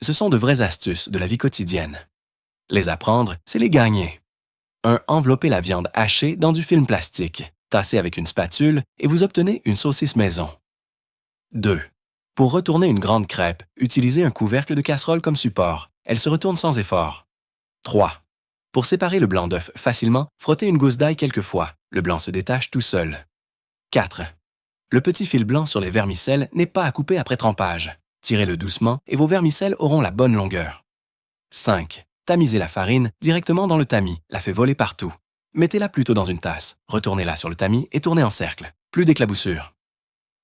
Ce sont de vraies astuces de la vie quotidienne. Les apprendre, c'est les gagner. 1. Enveloppez la viande hachée dans du film plastique. Tassez avec une spatule et vous obtenez une saucisse maison. 2. Pour retourner une grande crêpe, utilisez un couvercle de casserole comme support. Elle se retourne sans effort. 3. Pour séparer le blanc d'œuf facilement, frottez une gousse d'ail quelques fois. Le blanc se détache tout seul. 4. Le petit fil blanc sur les vermicelles n'est pas à couper après trempage. Tirez-le doucement et vos vermicelles auront la bonne longueur. 5. Tamisez la farine directement dans le tamis, la fait voler partout. Mettez-la plutôt dans une tasse, retournez-la sur le tamis et tournez en cercle. Plus d'éclaboussures.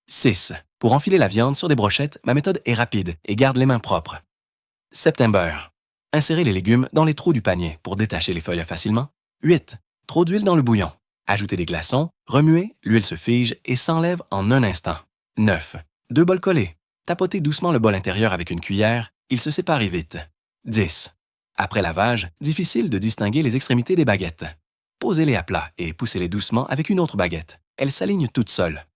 6. Pour enfiler la viande sur des brochettes, ma méthode est rapide et garde les mains propres. September. Insérez les légumes dans les trous du panier pour détacher les feuilles facilement. 8. Trop d'huile dans le bouillon. Ajoutez des glaçons, remuez, l'huile se fige et s'enlève en un instant. 9. 2 bols collés. Tapotez doucement le bol intérieur avec une cuillère, il se sépare vite. 10. Après lavage, difficile de distinguer les extrémités des baguettes. Posez-les à plat et poussez-les doucement avec une autre baguette. Elles s'alignent toutes seules.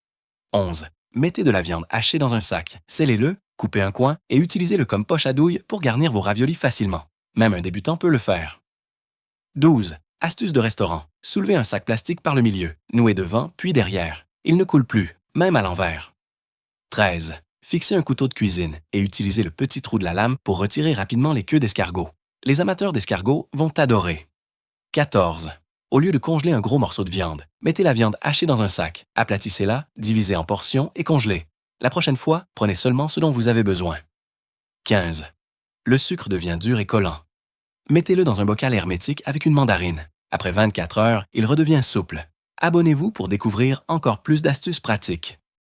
11. Mettez de la viande hachée dans un sac, scellez-le, coupez un coin et utilisez-le comme poche à douille pour garnir vos raviolis facilement. Même un débutant peut le faire. 12. Astuce de restaurant. Soulevez un sac plastique par le milieu, nouez devant puis derrière. Il ne coule plus, même à l'envers. 13. Fixez un couteau de cuisine et utilisez le petit trou de la lame pour retirer rapidement les queues d'escargot. Les amateurs d'escargot vont adorer. 14. Au lieu de congeler un gros morceau de viande, mettez la viande hachée dans un sac, aplatissez-la, divisez en portions et congelez. La prochaine fois, prenez seulement ce dont vous avez besoin. 15. Le sucre devient dur et collant. Mettez-le dans un bocal hermétique avec une mandarine. Après 24 heures, il redevient souple. Abonnez-vous pour découvrir encore plus d'astuces pratiques.